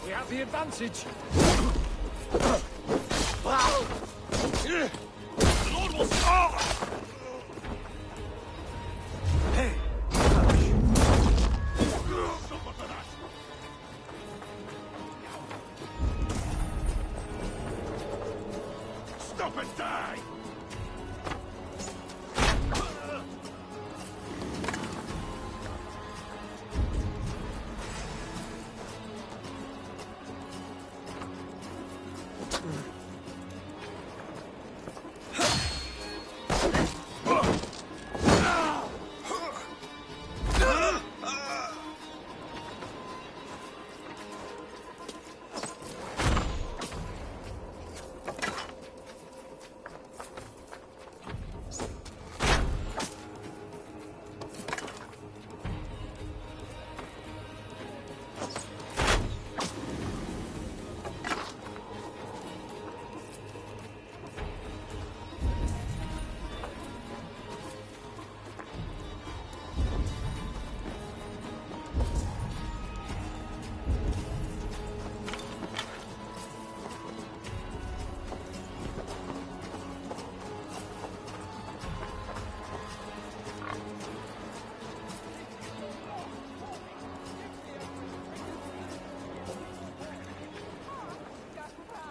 We have the advantage. The Lord will... Oh! Hey! Stop and die!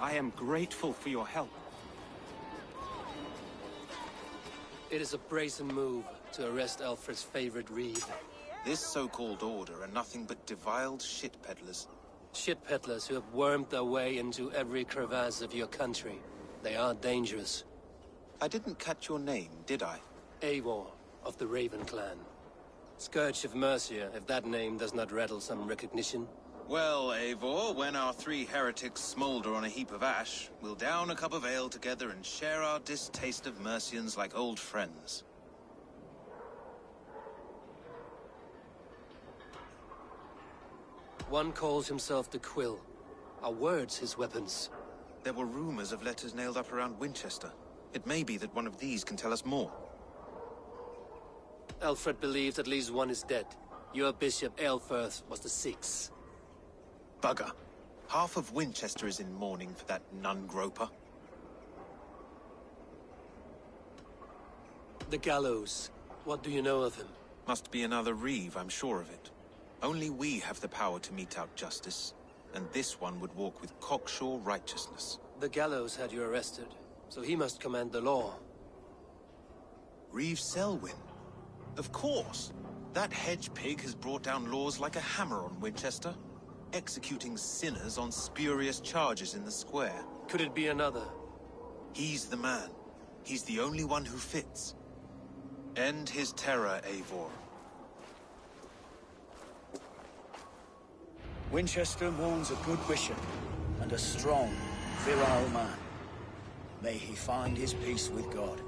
I am grateful for your help. It is a brazen move to arrest Alfred's favorite reed. This so-called order are nothing but deviled shit peddlers. Shit peddlers who have wormed their way into every crevasse of your country. They are dangerous. I didn't catch your name, did I? Eivor, of the Raven clan. Scourge of Mercia, if that name does not rattle some recognition. Well, Eivor, when our three heretics smolder on a heap of ash, we'll down a cup of ale together and share our distaste of Mercians like old friends. One calls himself the Quill. Are words his weapons? There were rumors of letters nailed up around Winchester. It may be that one of these can tell us more. Alfred believes at least one is dead. Your Bishop Aelfirth was the sixth. Bugger. Half of Winchester is in mourning for that nun-groper. The gallows. What do you know of him? Must be another Reeve, I'm sure of it. Only we have the power to mete out justice, and this one would walk with cocksure righteousness. The gallows had you arrested, so he must command the law. Reeve Selwyn? Of course! That hedge pig has brought down laws like a hammer on Winchester, executing sinners on spurious charges in the square. Could it be another? He's the man. He's the only one who fits. End his terror, Eivor. Winchester mourns a good bishop and a strong, virile man. May he find his peace with God.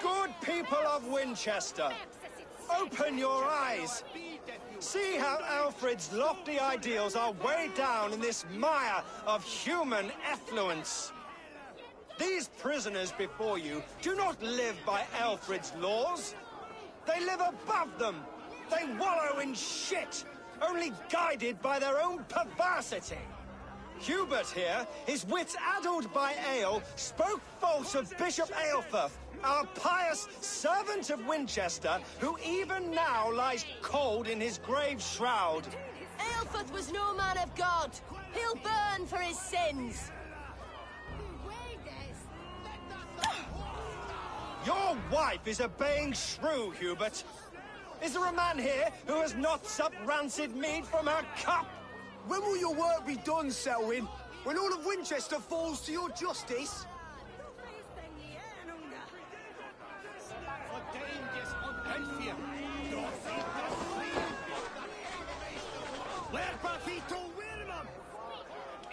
Good people of Winchester, open your eyes. See how Alfred's lofty ideals are weighed down in this mire of human effluence. These prisoners before you do not live by Alfred's laws. They live above them. They wallow in shit, only guided by their own perversity. Hubert here, his wits addled by ale, spoke false of Bishop Aelfirth, our pious servant of Winchester, who even now lies cold in his grave shroud. Aelfirth was no man of God. He'll burn for his sins. Your wife is a baying shrew, Hubert. Is there a man here who has not supped rancid mead from her cup? When will your work be done, Selwyn? When all of Winchester falls to your justice?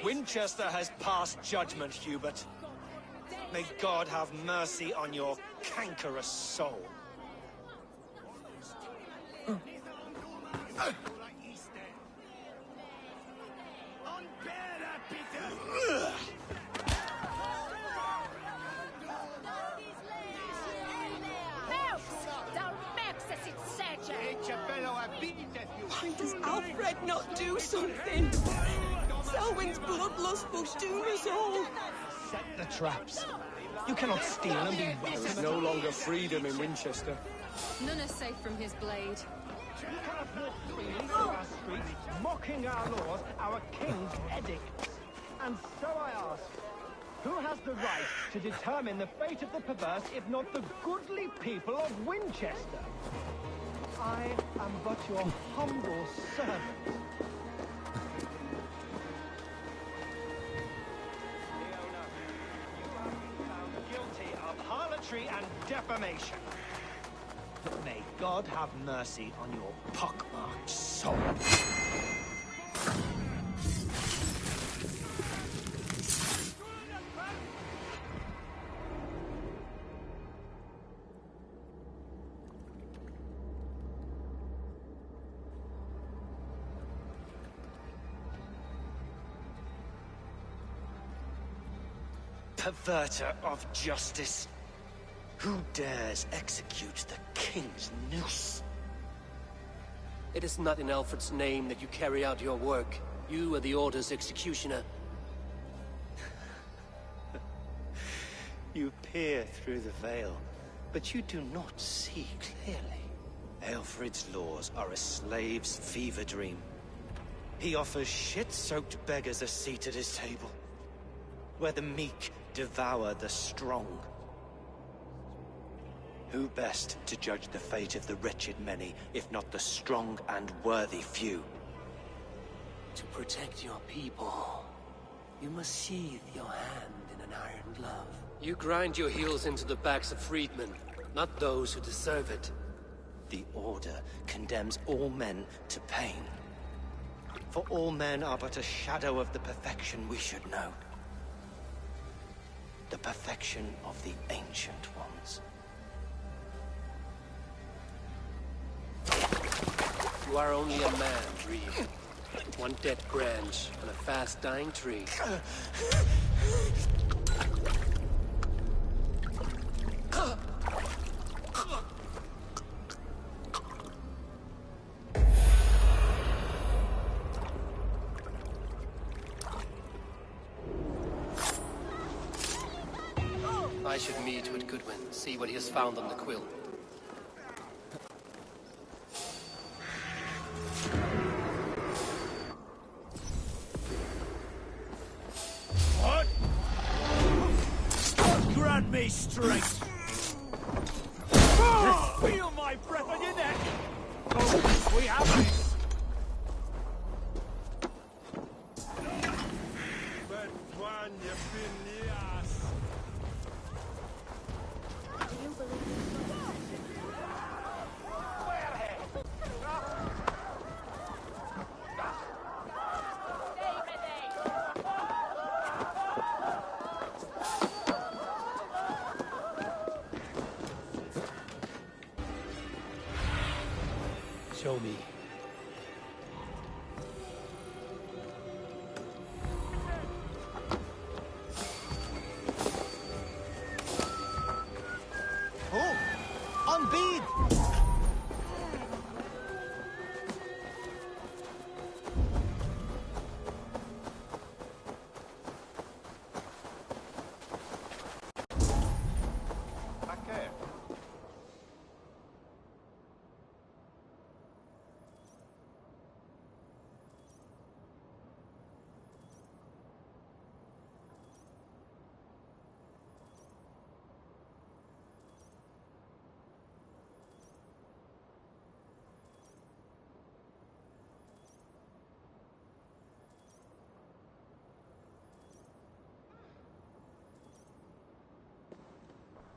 Winchester has passed judgment, Hubert. May God have mercy on your cankerous soul. Why does Alfred not do something? Selwyn's bloodlust will doom us all. Set the traps. You cannot steal and be welcome. There's no longer freedom in Winchester. None is safe from his blade. You cannot walk freely through our streets, mocking our laws, our king's edicts. And so I ask, who has the right to determine the fate of the perverse if not the goodly people of Winchester? I am but your humble servant. Leona, you have been found guilty of harlotry and defamation. May God have mercy on your pockmarked soul. Perverter of justice. Who dares execute the king's noose? It is not in Alfred's name that you carry out your work. You are the Order's executioner. You peer through the veil, but you do not see clearly. Alfred's laws are a slave's fever dream. He offers shit-soaked beggars a seat at his table, where the meek devour the strong. Who best to judge the fate of the wretched many, if not the strong and worthy few? To protect your people, you must sheathe your hand in an iron glove. You grind your heels into the backs of freedmen, not those who deserve it. The Order condemns all men to pain. For all men are but a shadow of the perfection we should know. The perfection of the Ancient Ones. You are only a man, Reeve. One dead branch on a fast-dying tree. I should meet with Goodwin, see what he has found on the quill. What? Grant me strength! Feel my breath on your neck! Oh, we have this! Show me. speed!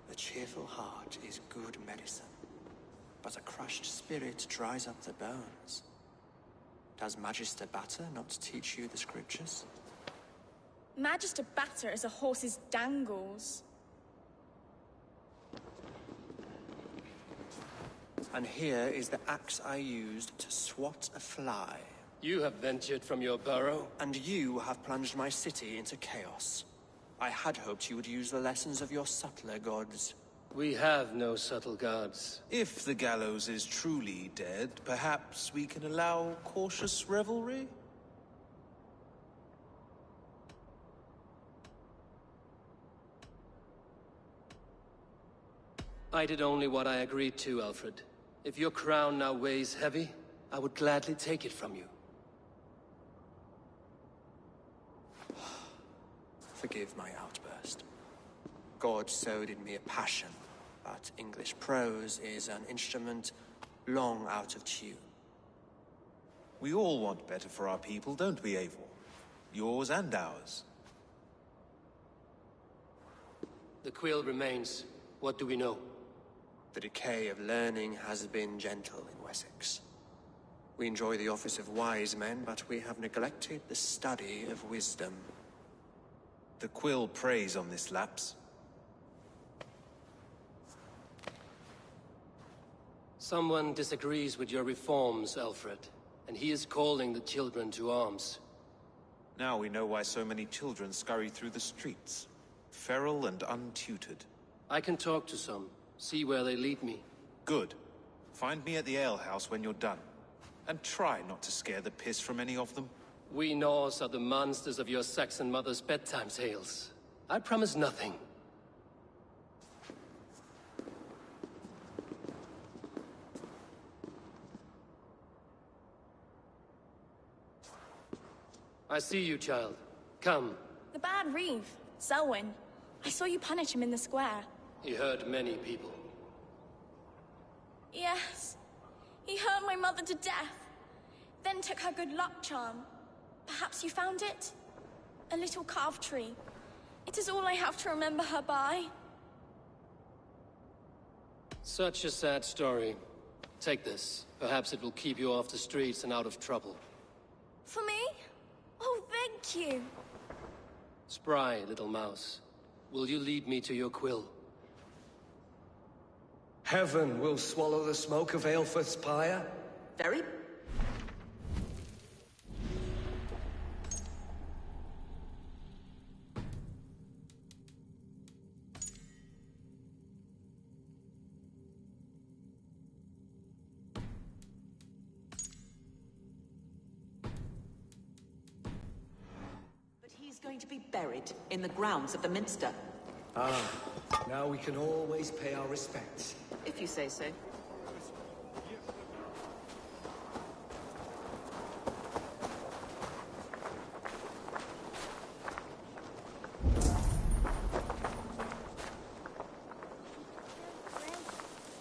A cheerful heart is good medicine, but a crushed spirit dries up the bones. Does Magister Batter not teach you the scriptures? Magister Batter is a horse's dangles. And here is the axe I used to swat a fly. You have ventured from your burrow. And you have plunged my city into chaos. I had hoped you would use the lessons of your subtler gods. We have no subtle gods. If the gallows is truly dead, perhaps we can allow cautious revelry? I did only what I agreed to, Alfred. If your crown now weighs heavy, I would gladly take it from you. Forgive my outburst. God sowed in me a passion, but English prose is an instrument long out of tune. We all want better for our people, don't we, Eivor? Yours and ours. The quill remains. What do we know? The decay of learning has been gentle in Wessex. We enjoy the office of wise men, but we have neglected the study of wisdom. The quill preys on this lapse. Someone disagrees with your reforms, Alfred, and he is calling the children to arms. Now we know why so many children scurry through the streets, feral and untutored. I can talk to some, see where they lead me. Good. Find me at the alehouse when you're done. And try not to scare the piss from any of them. We Norse are the monsters of your Saxon mother's bedtime tales. I promise nothing. I see you, child. Come. The bad Reeve, Selwyn. I saw you punish him in the square. He hurt many people. Yes. He hurt my mother to death. Then took her good luck charm. Perhaps you found it? A little carved tree. It is all I have to remember her by. Such a sad story. Take this. Perhaps it will keep you off the streets and out of trouble. For me? Oh, thank you. Spry, little mouse. Will you lead me to your quill? Heaven will swallow the smoke of Aelfrith's pyre? Very. But he's going to be buried in the grounds of the Minster. Ah, now we can always pay our respects. If you say so.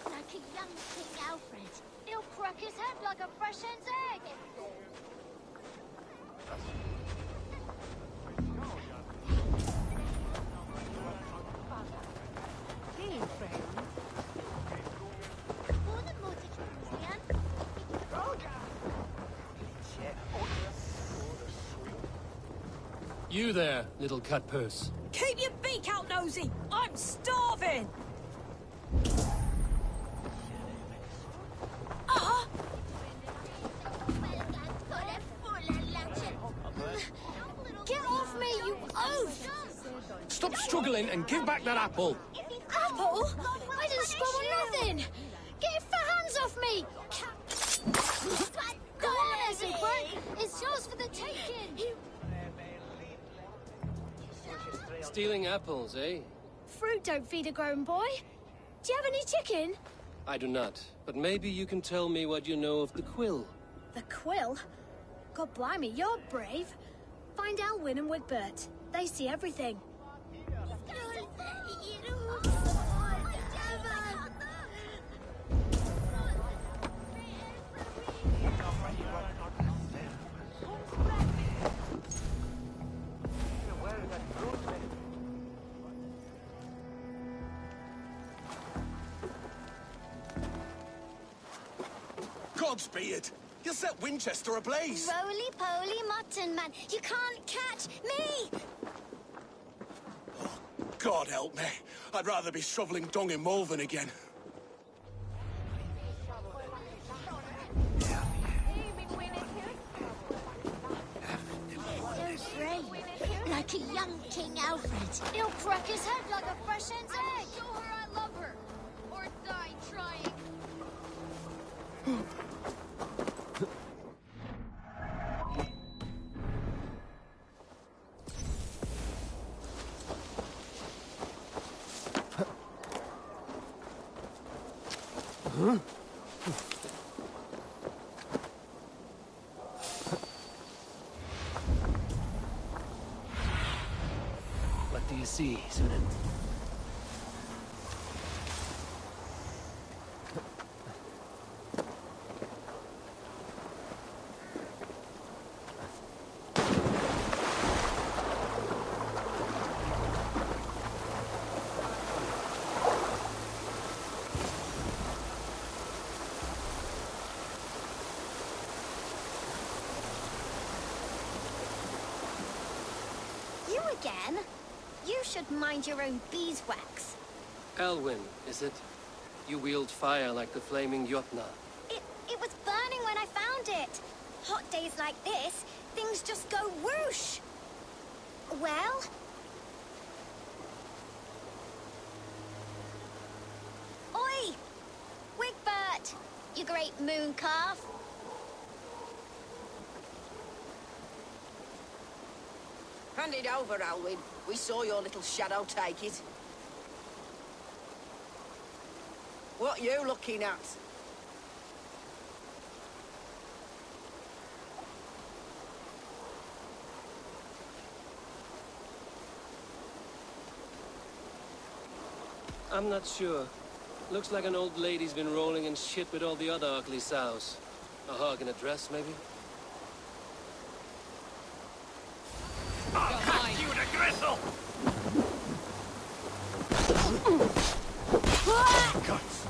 Like a young King Alfred. He'll crack his head like a fresh hen's egg. You there, little cut purse. Keep your beak out, nosy! I'm starving! Get off me, you oaf! Stop struggling and give back that apple! Apple? I didn't scroll on nothing! me! Go on, Ezekiel! It's yours for the taking! Stealing apples, eh? Fruit don't feed a grown boy. Do you have any chicken? I do not, but maybe you can tell me what you know of the quill. The quill? God blimey, you're brave. Find Elwyn and Wigbert. They see everything. Godspeed! You set Winchester ablaze! Roly-poly mutton man, you can't catch me! God help me. I'd rather be shoveling dung in Malvern again. So free, like a young King Alfred. He'll crack his head like a fresh hen's egg. Show her I love her, or die trying. Huh? What do you see, student? Again? You should mind your own beeswax. Elwyn, is it? You wield fire like the flaming Jotna. It was burning when I found it. Hot days like this, things just go whoosh. Well? Oi! Wigbert! You great moon calf. Hand it over, Alwyn. We saw your little shadow take it. What you looking at? I'm not sure. Looks like an old lady's been rolling in shit with all the other ugly sows. A hog in a dress, maybe? I'll cut you to gristle! Guts.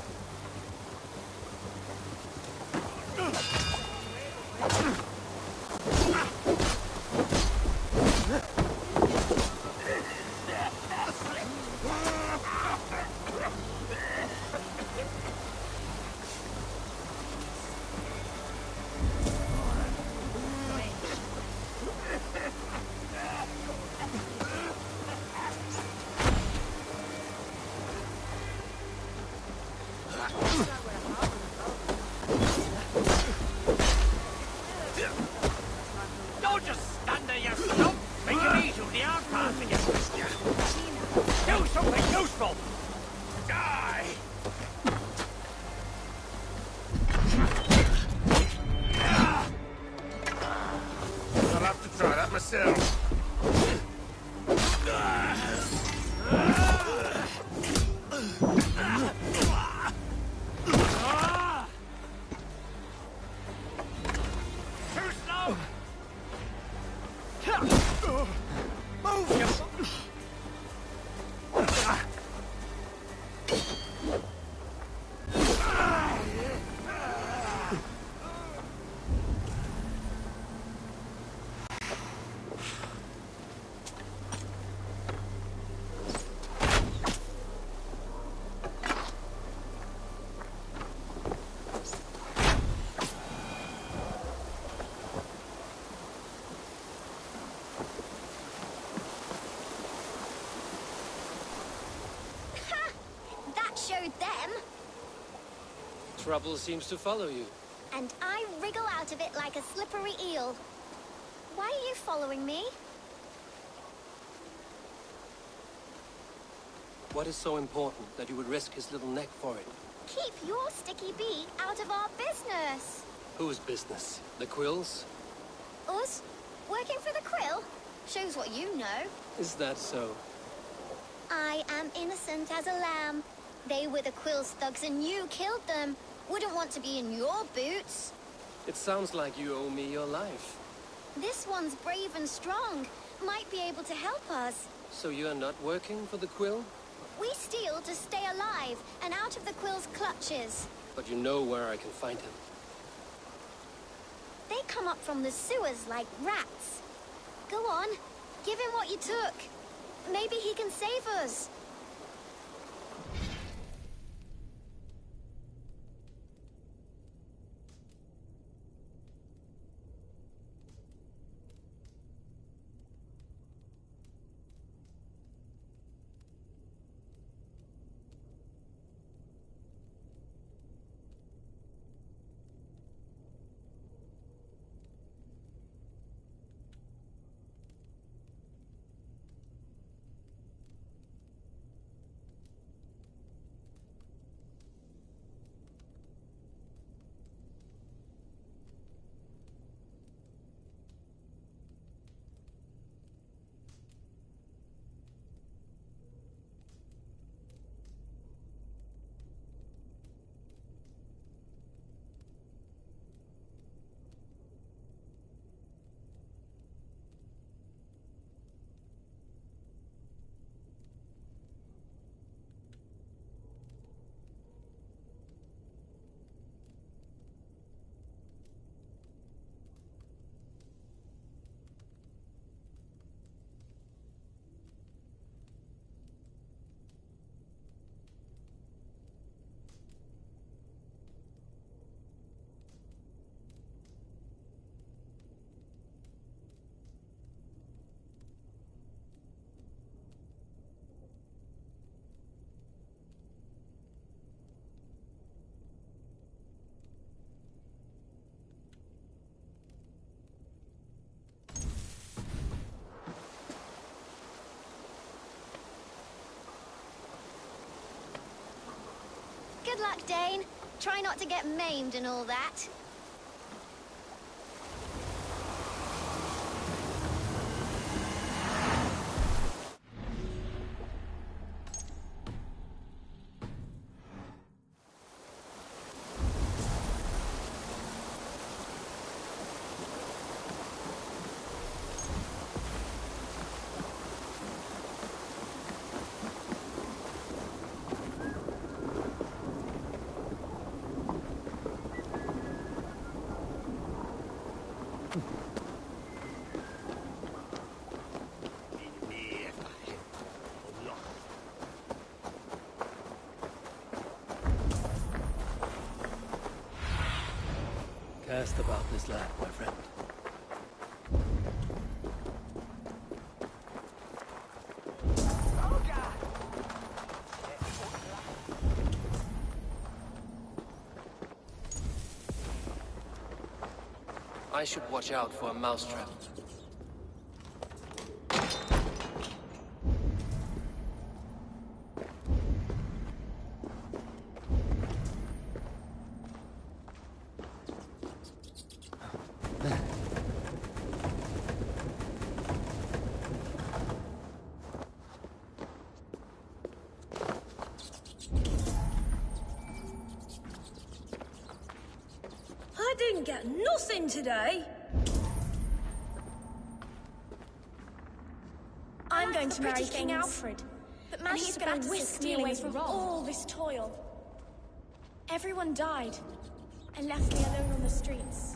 Trouble seems to follow you. And I wriggle out of it like a slippery eel. Why are you following me? What is so important that you would risk his little neck for it? Keep your sticky beak out of our business. Whose business? The Quill's? Us? Working for the Quill? Shows what you know. Is that so? I am innocent as a lamb. They were the Quill's thugs and you killed them. Wouldn't want to be in your boots. It sounds like you owe me your life. This one's brave and strong. Might be able to help us. So you're not working for the Quill? We steal to stay alive and out of the Quill's clutches. But you know where I can find him. They come up from the sewers like rats. Go on, give him what you took. Maybe he can save us. Good luck, Dane. Try not to get maimed and all that. Cast about this land, my friend. I should watch out for a mousetrap. I didn't get nothing today. I'm going to marry King Alfred, but Magister going to whisk me away from all this toil. Everyone died, and left me alone on the streets.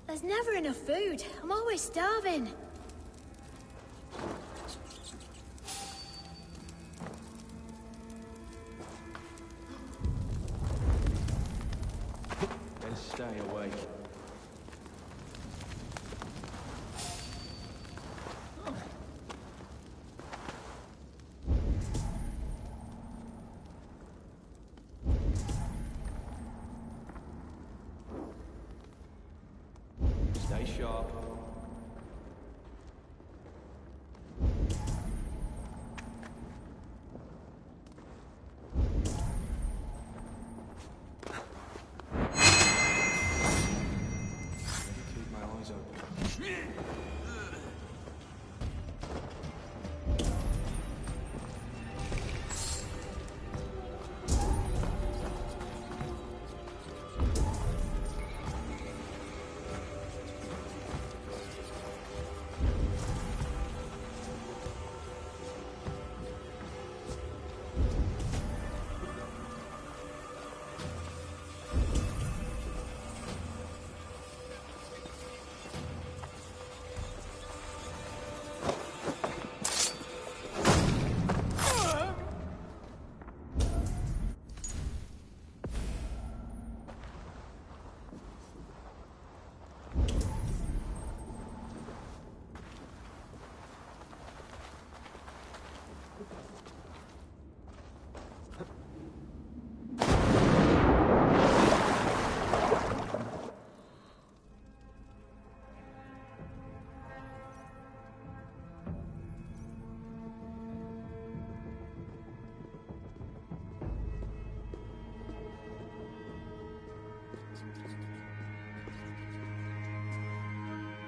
There's never enough food. I'm always starving. Stay awake. Stay sharp. Keep my eyes open.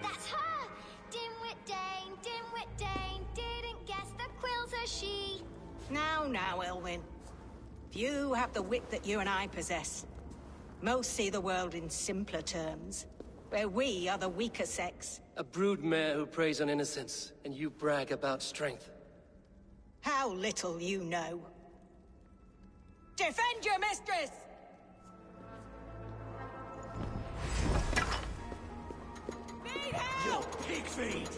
That's her! Dimwit Dane, didn't guess the quill's a she. Now, Elwyn. Few have the wit that you and I possess. Most see the world in simpler terms, where we are the weaker sex. A broodmare who preys on innocence, and you brag about strength. How little you know. Defend your mistress! Need help! You pig feed!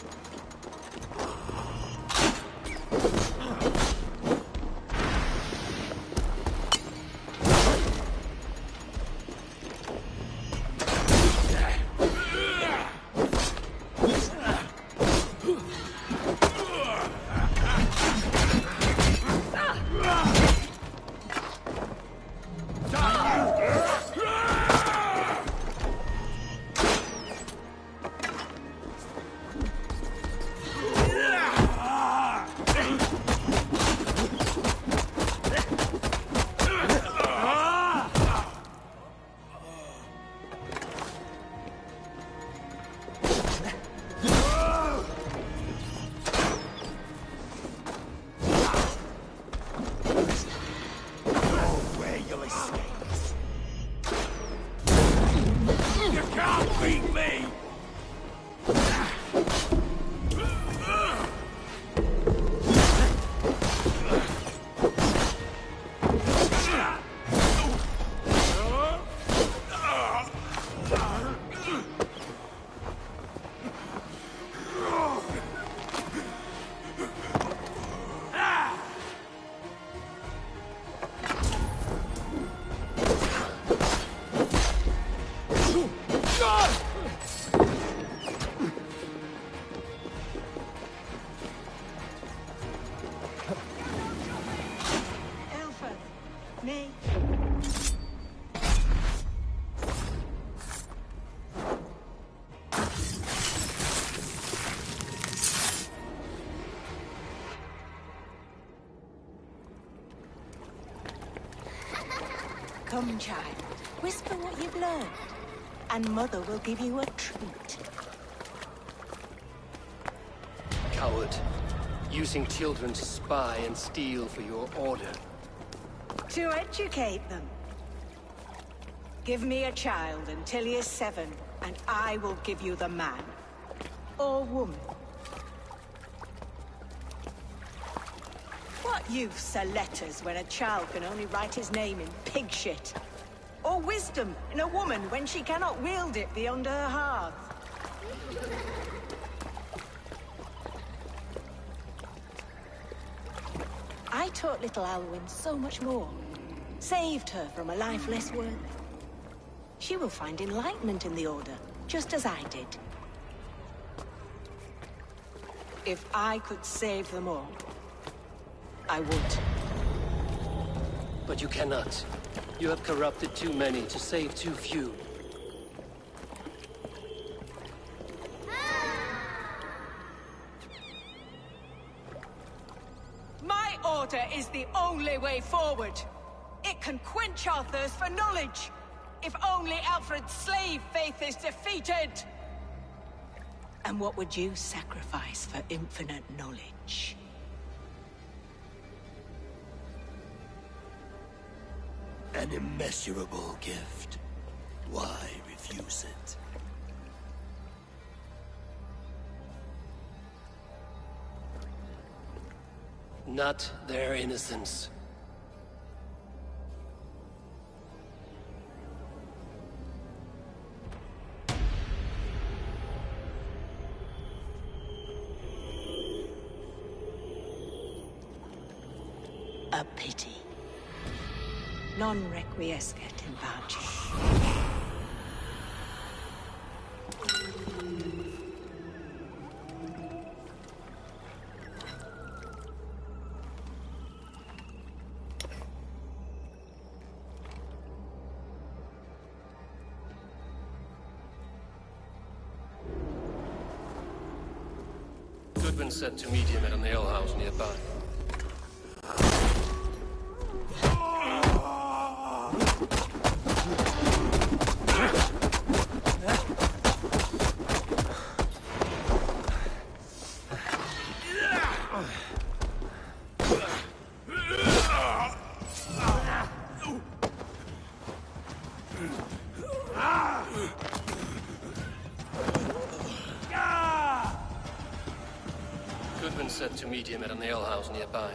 Me. Come, child. Whisper what you've learned, and Mother will give you a treat. Coward. Using children to spy and steal for your order. To educate them. Give me a child until he is 7, and I will give you the man. Or woman. What use are letters when a child can only write his name in pig shit? Or wisdom in a woman when she cannot wield it beyond her hearth? I taught little Alwyn so much more. Saved her from a life less worthy. She will find enlightenment in the Order, just as I did. If I could save them all, I would. But you cannot. You have corrupted too many to save too few. My Order is the only way forward. It can quench our thirst for knowledge. If only Alfred's slave faith is defeated! And what would you sacrifice for infinite knowledge? An immeasurable gift. Why refuse it? Not their innocence. A pity. Non requiescat in pace. Goodman said to meet him at an alehouse nearby. Goodman said to meet him at an alehouse nearby.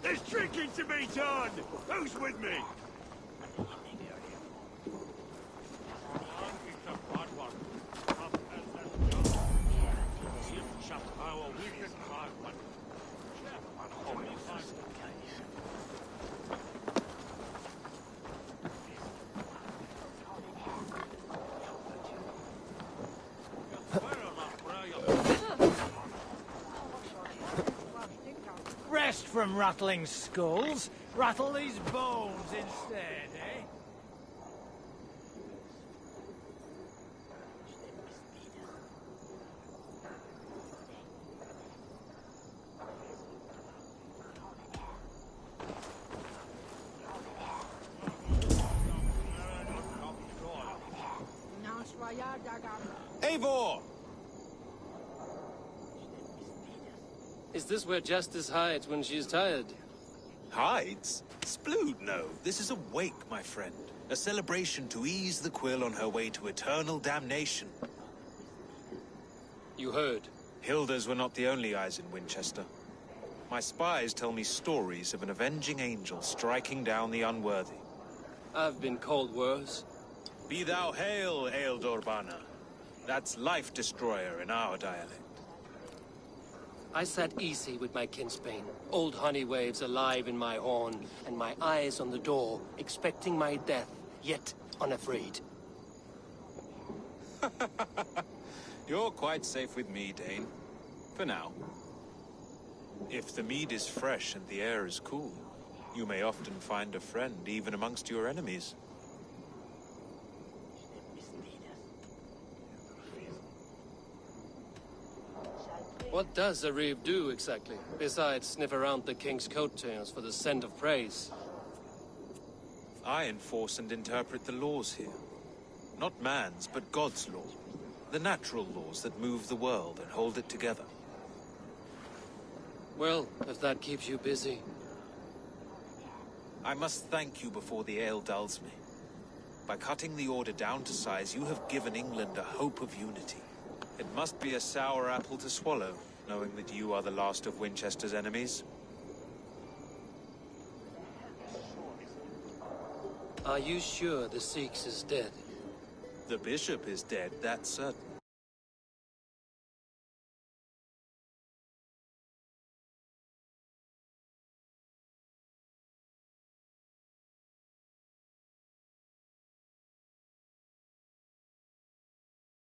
There's drinking to be done! Who's with me? from rattling skulls. Rattle these bones instead, eh? Eivor! Is this where Justice hides when she's tired? Hides? Splood, no. This is a wake, my friend. A celebration to ease the Quill on her way to eternal damnation. You heard. Hilda's were not the only eyes in Winchester. My spies tell me stories of an avenging angel striking down the unworthy. I've been called worse. Be thou hail, Ealdor. That's Life Destroyer in our dialect. I sat easy with my kinsbane, old honey waves alive in my horn, and my eyes on the door, expecting my death, yet unafraid. You're quite safe with me, Dane. For now. If the mead is fresh and the air is cool, you may often find a friend even amongst your enemies. What does a reeve do, exactly, besides sniff around the king's coattails for the scent of praise? I enforce and interpret the laws here. Not man's, but God's law. The natural laws that move the world and hold it together. Well, if that keeps you busy. I must thank you before the ale dulls me. By cutting the Order down to size, you have given England a hope of unity. It must be a sour apple to swallow, knowing that you are the last of Winchester's enemies. Are you sure the Sikhs is dead? The bishop is dead, that's certain.